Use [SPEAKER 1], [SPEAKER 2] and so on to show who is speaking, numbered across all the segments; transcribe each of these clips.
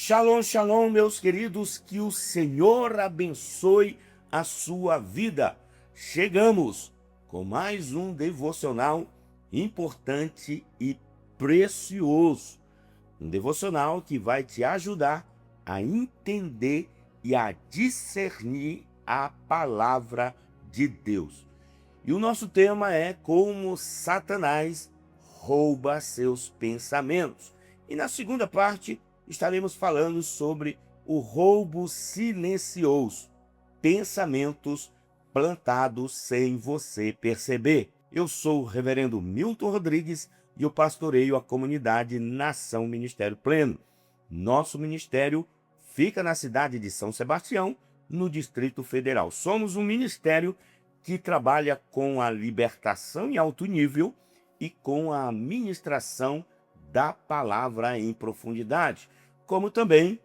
[SPEAKER 1] Shalom, shalom, meus queridos, que o Senhor abençoe a sua vida. Chegamos com mais um devocional importante e precioso. Um devocional que vai te ajudar a entender e a discernir a palavra de Deus. E o nosso tema é como Satanás rouba seus pensamentos. E na segunda parte, estaremos falando sobre o roubo silencioso, pensamentos plantados sem você perceber. Eu sou o reverendo Milton Rodrigues e eu pastoreio a comunidade Nação Ministério Pleno. Nosso ministério fica na cidade de São Sebastião, no Distrito Federal. Somos um ministério que trabalha com a libertação em alto nível e com a ministração da palavra em profundidade, como também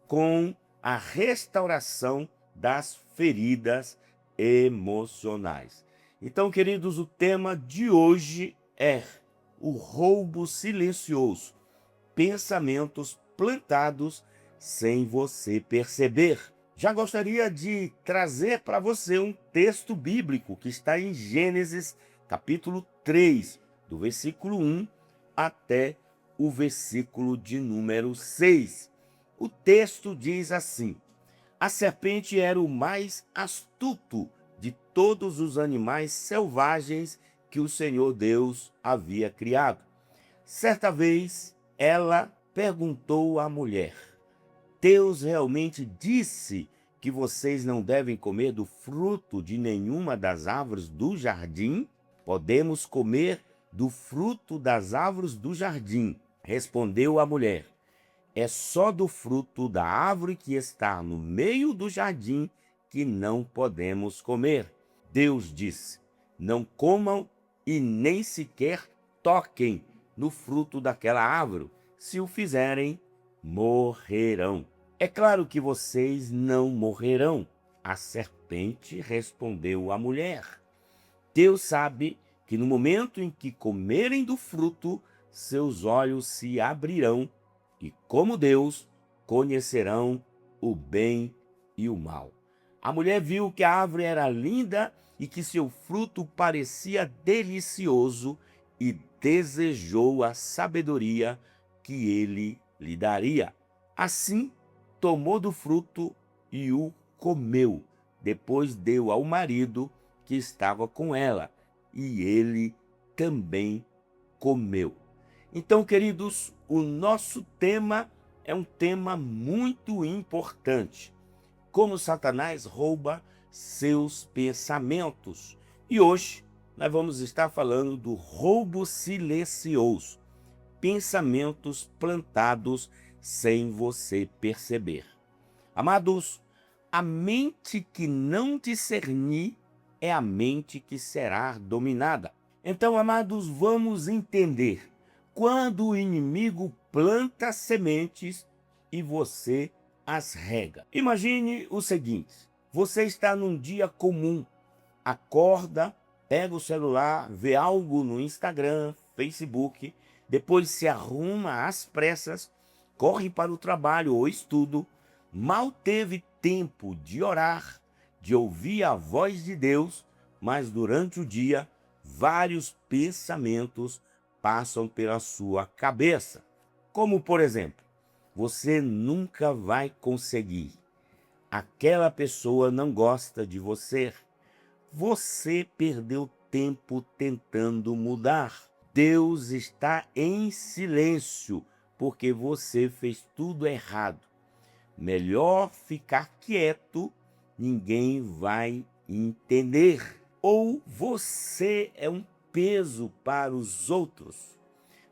[SPEAKER 1] com a restauração das feridas emocionais. Então, queridos, o tema de hoje é o roubo silencioso, pensamentos plantados sem você perceber. Já gostaria de trazer para você um texto bíblico que está em Gênesis, capítulo 3, do versículo 1 até o versículo de número 6. O texto diz assim: a serpente era o mais astuto de todos os animais selvagens que o Senhor Deus havia criado. Certa vez, ela perguntou à mulher: Deus realmente disse que vocês não devem comer do fruto de nenhuma das árvores do jardim? Podemos comer do fruto das árvores do jardim, respondeu a mulher. É só do fruto da árvore que está no meio do jardim que não podemos comer. Deus disse: não comam e nem sequer toquem no fruto daquela árvore. Se o fizerem, morrerão. É claro que vocês não morrerão. A serpente respondeu à mulher. Deus sabe que no momento em que comerem do fruto, seus olhos se abrirão e, como Deus, conhecerão o bem e o mal. A mulher viu que a árvore era linda e que seu fruto parecia delicioso e desejou a sabedoria que ele lhe daria. Assim, tomou do fruto e o comeu. Depois deu ao marido que estava com ela, e ele também comeu. Então, queridos, o nosso tema é um tema muito importante. Como Satanás rouba seus pensamentos. E hoje nós vamos estar falando do roubo silencioso. Pensamentos plantados sem você perceber. Amados, a mente que não discernir é a mente que será dominada. Então, amados, vamos entender. Quando o inimigo planta sementes e você as rega. Imagine o seguinte: você está num dia comum, acorda, pega o celular, vê algo no Instagram, Facebook, depois se arruma às pressas, corre para o trabalho ou estudo, mal teve tempo de orar, de ouvir a voz de Deus, mas durante o dia, vários pensamentos passam pela sua cabeça. Como, por exemplo, você nunca vai conseguir. Aquela pessoa não gosta de você. Você perdeu tempo tentando mudar. Deus está em silêncio porque você fez tudo errado. Melhor ficar quieto, ninguém vai entender. Ou você é um peso para os outros.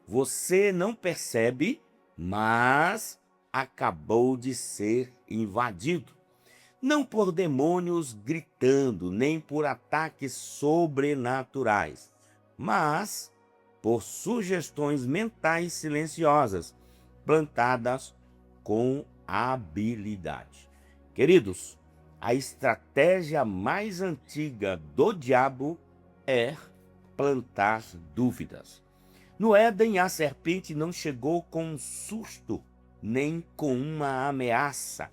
[SPEAKER 1] Você não percebe, mas acabou de ser invadido. Não por demônios gritando, nem por ataques sobrenaturais, mas por sugestões mentais silenciosas, plantadas com habilidade. Queridos, a estratégia mais antiga do diabo é plantar dúvidas. No Éden, a serpente não chegou com um susto, nem com uma ameaça.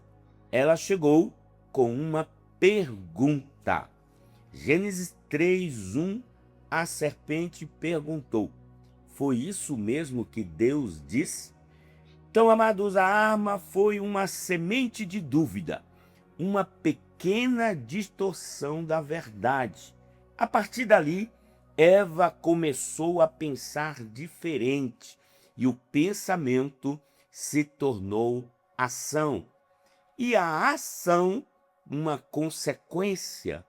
[SPEAKER 1] Ela chegou com uma pergunta. Gênesis 3:1, a serpente perguntou: foi isso mesmo que Deus disse? Então, amados, a arma foi uma semente de dúvida, uma pequena distorção da verdade. A partir dali, Eva começou a pensar diferente e o pensamento se tornou ação. E a ação, uma consequência,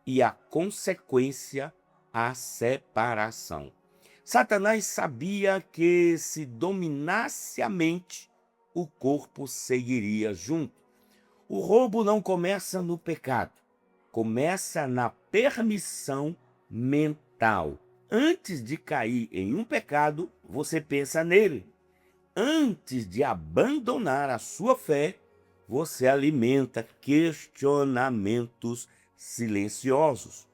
[SPEAKER 1] e a consequência, a separação. Satanás sabia que se dominasse a mente, o corpo seguiria junto. O roubo não começa no pecado, começa na permissão mental. Antes de cair em um pecado, você pensa nele. Antes de abandonar a sua fé, você alimenta questionamentos silenciosos.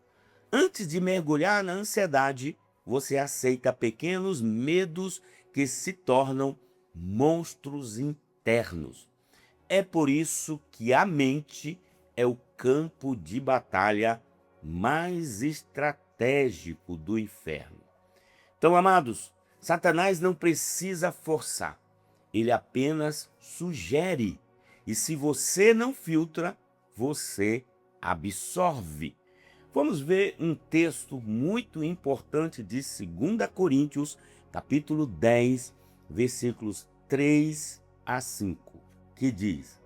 [SPEAKER 1] Antes de mergulhar na ansiedade, você aceita pequenos medos que se tornam monstros internos. É por isso que a mente é o campo de batalha mais estratégico do inferno. Então, amados, Satanás não precisa forçar, ele apenas sugere. E se você não filtra, você absorve. Vamos ver um texto muito importante de 2 Coríntios, capítulo 10, versículos 3 a 5, que diz: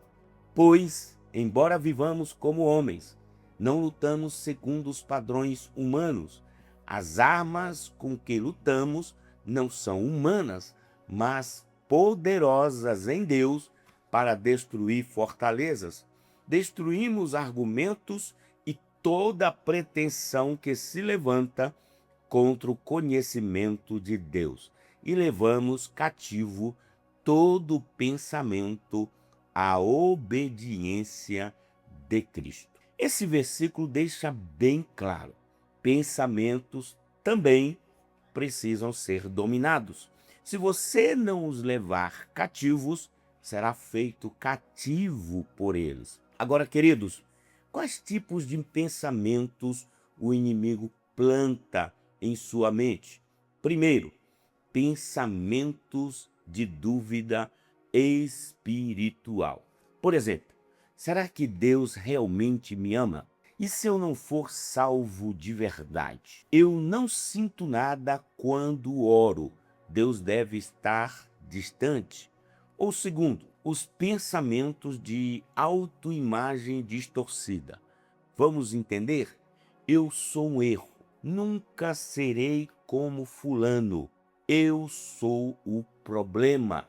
[SPEAKER 1] pois, embora vivamos como homens, não lutamos segundo os padrões humanos. As armas com que lutamos não são humanas, mas poderosas em Deus para destruir fortalezas. Destruímos argumentos e toda pretensão que se levanta contra o conhecimento de Deus, e levamos cativo todo pensamento à obediência de Cristo. Esse versículo deixa bem claro: pensamentos também precisam ser dominados. Se você não os levar cativos, será feito cativo por eles. Agora, queridos, quais tipos de pensamentos o inimigo planta em sua mente? Primeiro, pensamentos de dúvida espiritual. Por exemplo, será que Deus realmente me ama? E se eu não for salvo de verdade? Eu não sinto nada quando oro. Deus deve estar distante. Ou segundo, os pensamentos de autoimagem distorcida. Vamos entender? Eu sou um erro. Nunca serei como fulano. Eu sou o problema.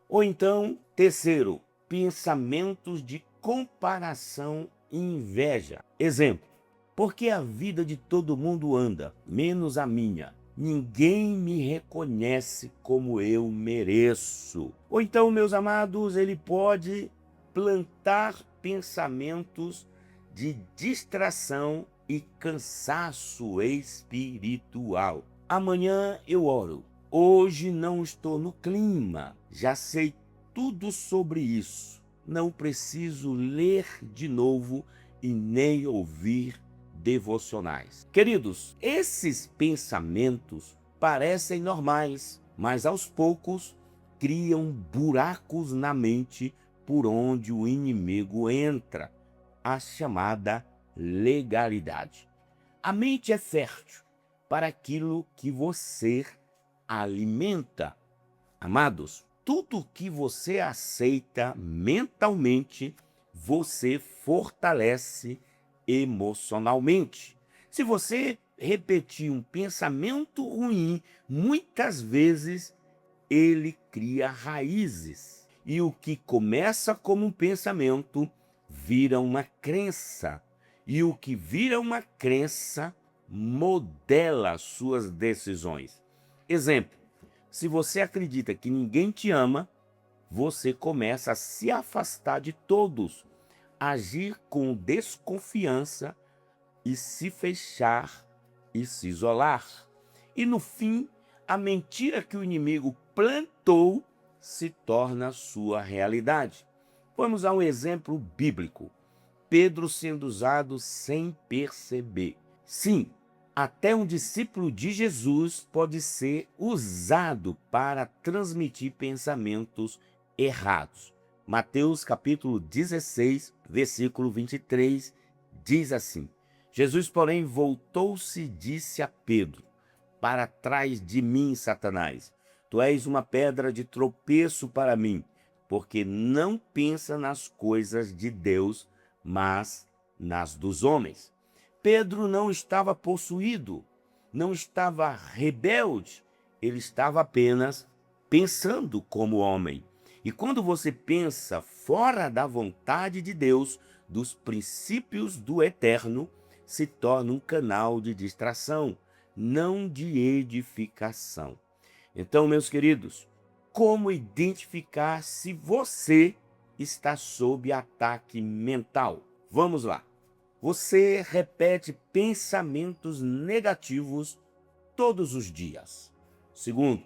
[SPEAKER 1] Ou então, terceiro, pensamentos de comparação e inveja. Exemplo: porque a vida de todo mundo anda, menos a minha. Ninguém me reconhece como eu mereço. Ou então, meus amados, ele pode plantar pensamentos de distração e cansaço espiritual. Amanhã eu oro. Hoje não estou no clima. Já sei tudo sobre isso. Não preciso ler de novo e nem ouvir devocionais. Queridos, esses pensamentos parecem normais, mas aos poucos criam buracos na mente por onde o inimigo entra, a chamada legalidade. A mente é fértil para aquilo que você alimenta. Amados, tudo que você aceita mentalmente, você fortalece emocionalmente. Se você repetir um pensamento ruim, muitas vezes ele cria raízes. E o que começa como um pensamento vira uma crença. E o que vira uma crença modela suas decisões. Exemplo: se você acredita que ninguém te ama, você começa a se afastar de todos, agir com desconfiança e se fechar e se isolar. E no fim, a mentira que o inimigo plantou se torna sua realidade. Vamos a um exemplo bíblico. Pedro sendo usado sem perceber. Sim, até um discípulo de Jesus pode ser usado para transmitir pensamentos errados. Mateus capítulo 16, versículo 23, diz assim: Jesus, porém, voltou-se e disse a Pedro: para trás de mim, Satanás, tu és uma pedra de tropeço para mim, porque não pensa nas coisas de Deus, mas nas dos homens. Pedro não estava possuído, não estava rebelde, ele estava apenas pensando como homem. E quando você pensa fora da vontade de Deus, dos princípios do eterno, se torna um canal de distração, não de edificação. Então, meus queridos, como identificar se você está sob ataque mental? Vamos lá. Você repete pensamentos negativos todos os dias. Segundo,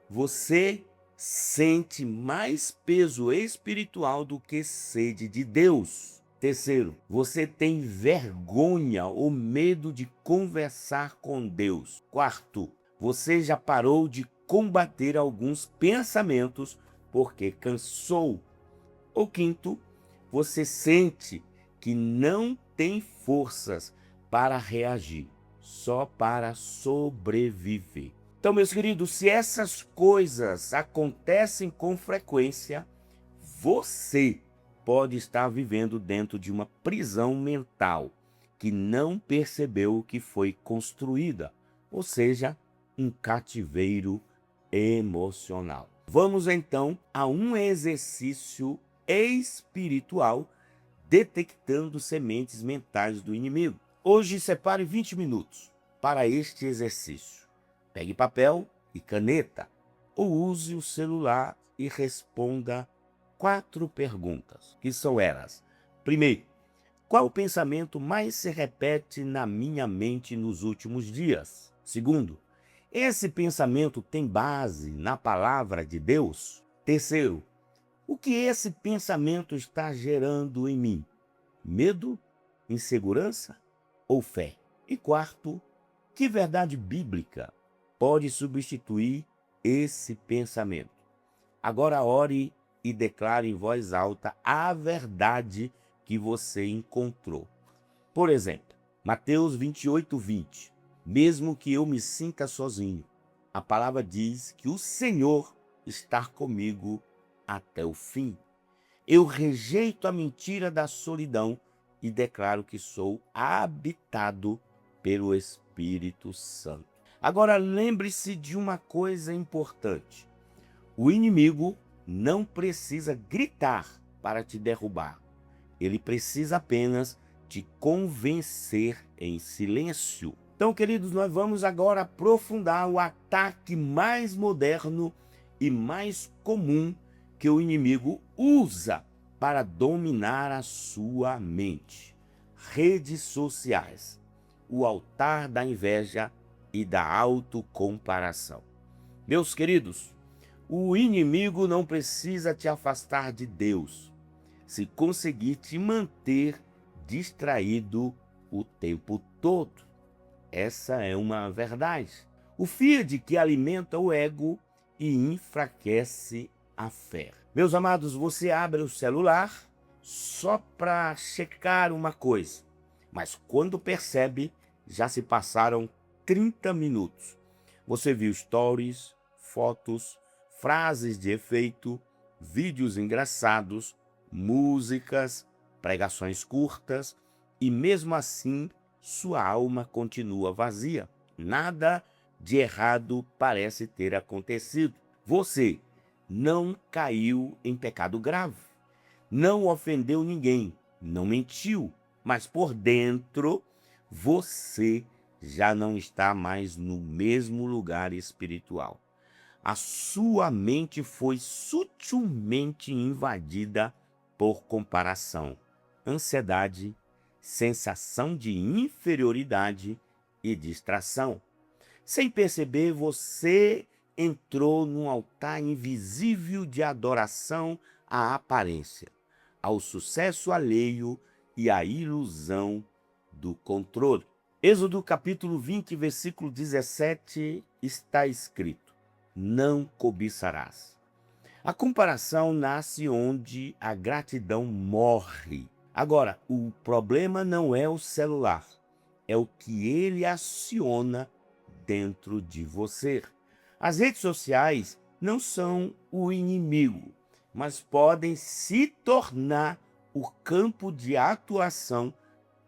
[SPEAKER 1] você sente mais peso espiritual do que sede de Deus. Terceiro, você tem vergonha ou medo de conversar com Deus. Quarto, você já parou de combater alguns pensamentos porque cansou. Ou quinto, você sente que não tem forças para reagir, só para sobreviver. Então, meus queridos, se essas coisas acontecem com frequência, você pode estar vivendo dentro de uma prisão mental que não percebeu que foi construída, ou seja, um cativeiro emocional. Vamos então a um exercício espiritual detectando sementes mentais do inimigo. Hoje separe 20 minutos para este exercício. Pegue papel e caneta ou use o celular e responda 4 perguntas, que são elas. Primeiro, qual o pensamento mais se repete na minha mente nos últimos dias? Segundo, esse pensamento tem base na palavra de Deus? Terceiro, o que esse pensamento está gerando em mim? Medo, insegurança ou fé? E quarto, que verdade bíblica pode substituir esse pensamento? Agora ore e declare em voz alta a verdade que você encontrou. Por exemplo, Mateus 28:20. Mesmo que eu me sinta sozinho, a palavra diz que o Senhor está comigo até o fim. Eu rejeito a mentira da solidão e declaro que sou habitado pelo Espírito Santo. Agora lembre-se de uma coisa importante. O inimigo não precisa gritar para te derrubar. Ele precisa apenas te convencer em silêncio. Então, queridos, nós vamos agora aprofundar o ataque mais moderno e mais comum que o inimigo usa para dominar a sua mente. Redes sociais, o altar da inveja e da autocomparação. Meus queridos, o inimigo não precisa te afastar de Deus, se conseguir te manter distraído o tempo todo. Essa é uma verdade. O feed que alimenta o ego e enfraquece a fé. Meus amados, você abre o celular só para checar uma coisa, mas quando percebe, já se passaram 30 minutos. Você viu stories, fotos, frases de efeito, vídeos engraçados, músicas, pregações curtas, e mesmo assim sua alma continua vazia. Nada de errado parece ter acontecido. Você não caiu em pecado grave, não ofendeu ninguém, não mentiu, mas por dentro você já não está mais no mesmo lugar espiritual. A sua mente foi sutilmente invadida por comparação, ansiedade, sensação de inferioridade e distração. Sem perceber, você entrou num altar invisível de adoração à aparência, ao sucesso alheio e à ilusão do controle. Êxodo capítulo 20, versículo 17, está escrito: não cobiçarás. A comparação nasce onde a gratidão morre. Agora, o problema não é o celular, é o que ele aciona dentro de você. As redes sociais não são o inimigo, mas podem se tornar o campo de atuação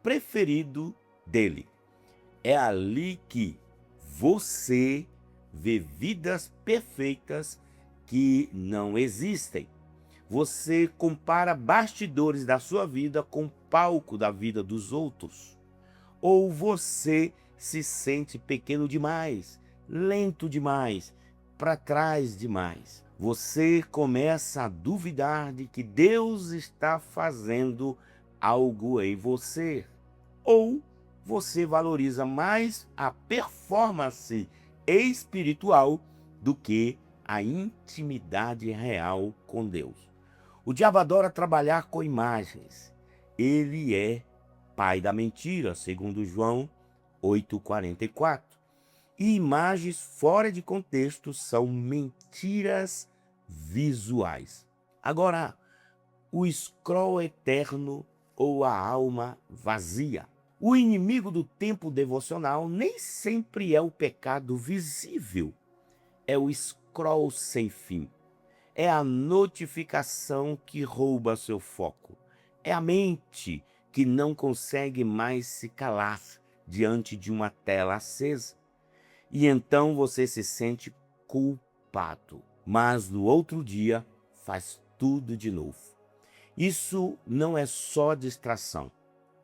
[SPEAKER 1] preferido dele. É ali que você vê vidas perfeitas que não existem. Você compara bastidores da sua vida com o palco da vida dos outros. Ou você se sente pequeno demais, lento demais, para trás demais. Você começa a duvidar de que Deus está fazendo algo em você. Ou você valoriza mais a performance espiritual do que a intimidade real com Deus. O diabo adora trabalhar com imagens. Ele é pai da mentira, segundo João 8,44. E imagens fora de contexto são mentiras visuais. Agora, o scroll eterno ou a alma vazia. O inimigo do tempo devocional nem sempre é o pecado visível. É o scroll sem fim. É a notificação que rouba seu foco. É a mente que não consegue mais se calar diante de uma tela acesa. E então você se sente culpado. Mas no outro dia faz tudo de novo. Isso não é só distração.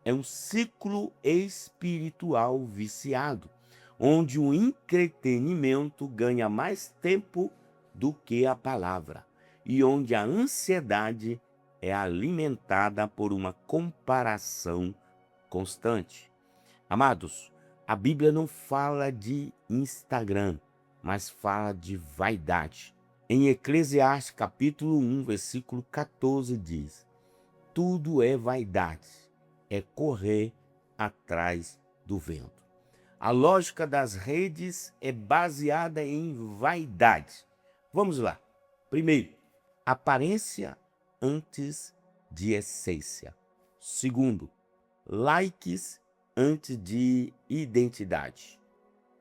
[SPEAKER 1] É um ciclo espiritual viciado, onde o entretenimento ganha mais tempo do que a palavra, e onde a ansiedade é alimentada por uma comparação constante. Amados, a Bíblia não fala de Instagram, mas fala de vaidade. Em Eclesiastes capítulo 1, versículo 14 diz: tudo é vaidade, é correr atrás do vento. A lógica das redes é baseada em vaidade. Vamos lá. Primeiro, aparência antes de essência. Segundo, likes antes de identidade.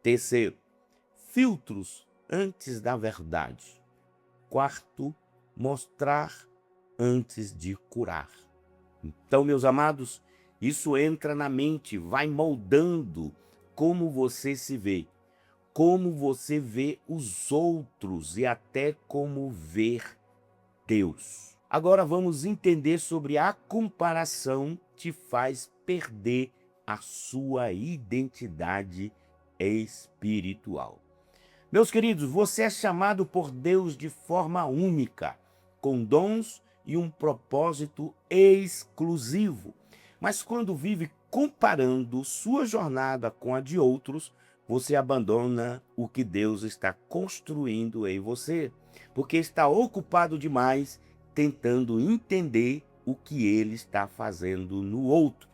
[SPEAKER 1] Terceiro, filtros antes da verdade. Quarto, mostrar antes de curar. Então, meus amados, isso entra na mente, vai moldando como você se vê, como você vê os outros e até como ver Deus. Agora vamos entender sobre a comparação que faz perder a sua identidade espiritual. Meus queridos, você é chamado por Deus de forma única, com dons e um propósito exclusivo. Mas quando vive comparando sua jornada com a de outros, você abandona o que Deus está construindo em você, porque está ocupado demais tentando entender o que ele está fazendo no outro.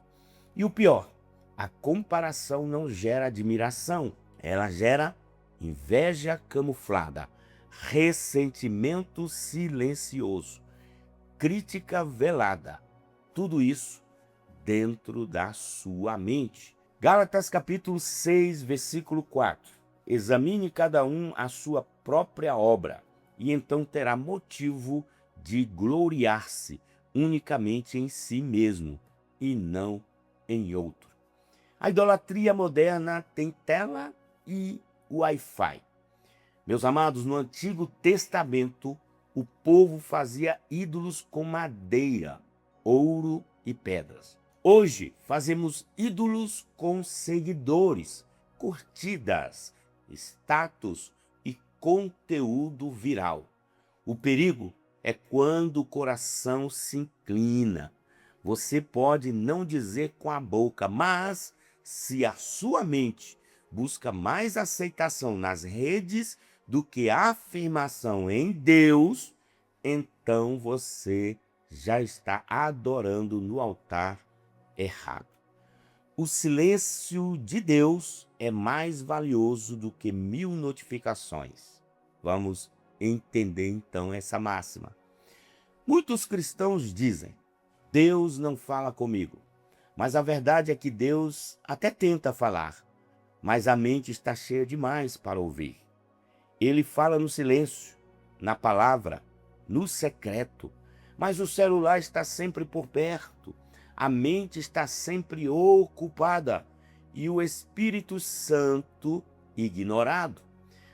[SPEAKER 1] E o pior, a comparação não gera admiração, ela gera inveja camuflada, ressentimento silencioso, crítica velada. Tudo isso dentro da sua mente. Gálatas capítulo 6, versículo 4. Examine cada um a sua própria obra, e então terá motivo de gloriar-se unicamente em si mesmo, e não em outro. A idolatria moderna tem tela e Wi-Fi. Meus amados, no Antigo Testamento, o povo fazia ídolos com madeira, ouro e pedras. Hoje, fazemos ídolos com seguidores, curtidas, status e conteúdo viral. O perigo é quando o coração se inclina. Você pode não dizer com a boca, mas se a sua mente busca mais aceitação nas redes do que a afirmação em Deus, então você já está adorando no altar errado. O silêncio de Deus é mais valioso do que 1000 notificações. Vamos entender então essa máxima. Muitos cristãos dizem: Deus não fala comigo. Mas a verdade é que Deus até tenta falar, mas a mente está cheia demais para ouvir. Ele fala no silêncio, na palavra, no secreto, mas o celular está sempre por perto, a mente está sempre ocupada e o Espírito Santo ignorado.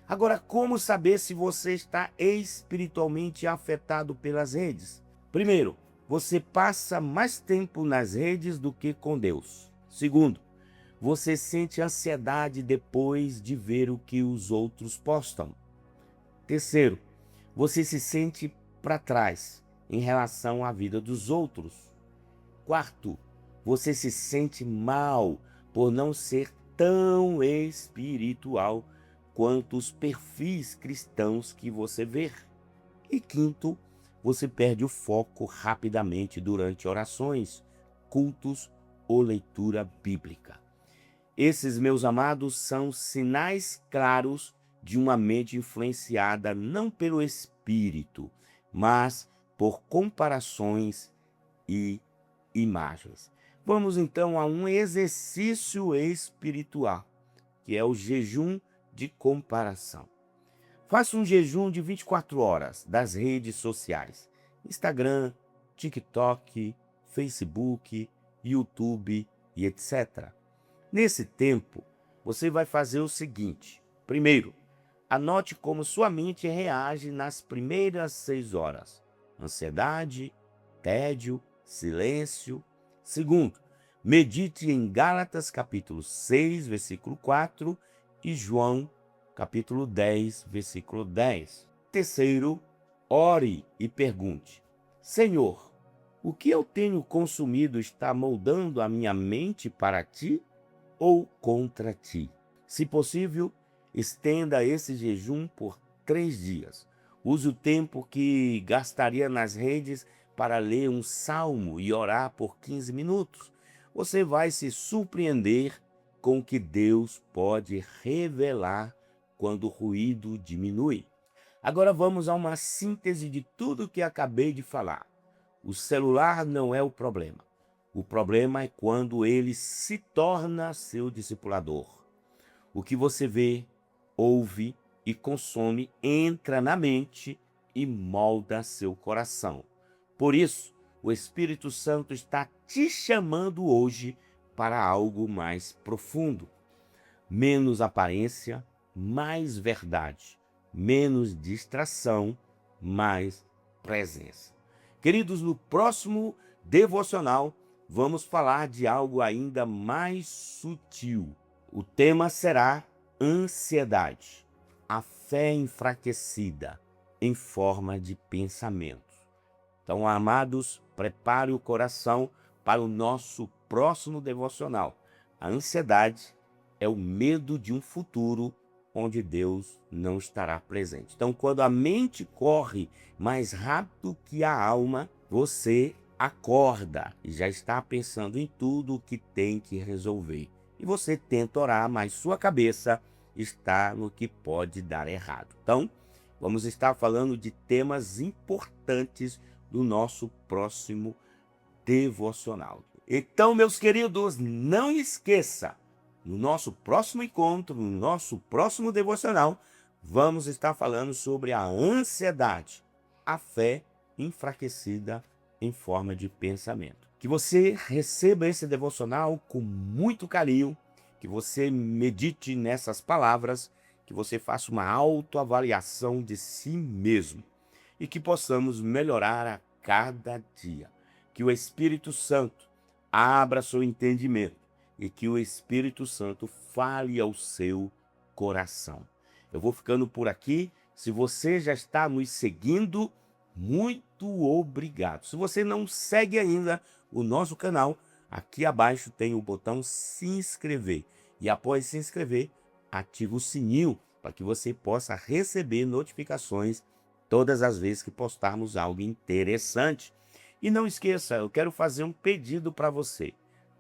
[SPEAKER 1] Agora, como saber se você está espiritualmente afetado pelas redes? Primeiro, você passa mais tempo nas redes do que com Deus. Segundo, você sente ansiedade depois de ver o que os outros postam. Terceiro, você se sente para trás em relação à vida dos outros. Quarto, você se sente mal por não ser tão espiritual quanto os perfis cristãos que você vê. E quinto, você perde o foco rapidamente durante orações, cultos ou leitura bíblica. Esses, meus amados, são sinais claros de uma mente influenciada não pelo Espírito, mas por comparações e imagens. Vamos então a um exercício espiritual, que é o jejum de comparação. Faça um jejum de 24 horas das redes sociais: Instagram, TikTok, Facebook, YouTube e etc. Nesse tempo, você vai fazer o seguinte. Primeiro, anote como sua mente reage nas primeiras 6 horas. Ansiedade, tédio, silêncio. Segundo, medite em Gálatas capítulo 6, versículo 4 e João capítulo 10, versículo 10. Terceiro, ore e pergunte: Senhor, o que eu tenho consumido está moldando a minha mente para ti ou contra ti? Se possível, estenda esse jejum por 3 dias. Use o tempo que gastaria nas redes para ler um salmo e orar por 15 minutos. Você vai se surpreender com o que Deus pode revelar quando o ruído diminui. Agora vamos a uma síntese de tudo o que acabei de falar. O celular não é o problema. O problema é quando ele se torna seu discipulador. O que você vê, ouve e consome entra na mente e molda seu coração. Por isso, o Espírito Santo está te chamando hoje para algo mais profundo. Menos aparência, mais verdade. Menos distração, mais presença. Queridos, no próximo devocional, vamos falar de algo ainda mais sutil. O tema será ansiedade, a fé enfraquecida em forma de pensamento. Então, amados, prepare o coração para o nosso próximo devocional. A ansiedade é o medo de um futuro onde Deus não estará presente. Então, quando a mente corre mais rápido que a alma, você acorda e já está pensando em tudo o que tem que resolver. E você tenta orar, mas sua cabeça está no que pode dar errado. Então, vamos estar falando de temas importantes do nosso próximo devocional. Então, meus queridos, não esqueça, no nosso próximo encontro, no nosso próximo devocional, vamos estar falando sobre a ansiedade, a fé enfraquecida em forma de pensamento. Que você receba esse devocional com muito carinho, que você medite nessas palavras, que você faça uma autoavaliação de si mesmo e que possamos melhorar a cada dia. Que o Espírito Santo abra seu entendimento e que o Espírito Santo fale ao seu coração. Eu vou ficando por aqui. Se você já está nos seguindo, muito obrigado. Se você não segue ainda o nosso canal, aqui abaixo tem o botão se inscrever. E após se inscrever, ative o sininho para que você possa receber notificações todas as vezes que postarmos algo interessante. E não esqueça, eu quero fazer um pedido para você.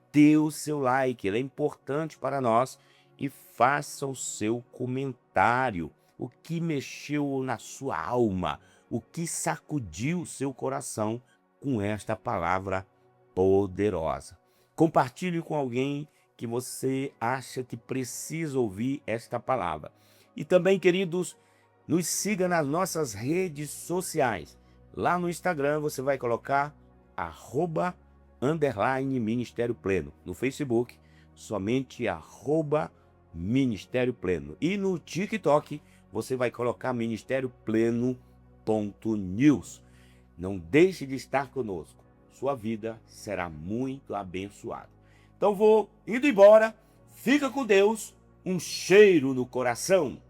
[SPEAKER 1] Dê o seu like, ele é importante para nós, e faça o seu comentário. O que mexeu na sua alma, o que sacudiu o seu coração com esta palavra poderosa. Compartilhe com alguém que você acha que precisa ouvir esta palavra. E também, queridos, nos siga nas nossas redes sociais. Lá no Instagram você vai colocar @Ministério Pleno. No Facebook, somente @Ministério Pleno. E no TikTok, você vai colocar ministériopleno.news. Não deixe de estar conosco. Sua vida será muito abençoada. Então vou indo embora. Fica com Deus. Um cheiro no coração.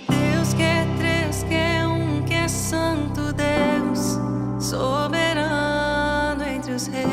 [SPEAKER 2] Deus que é três, que é um, que é santo, Deus soberano entre os reis.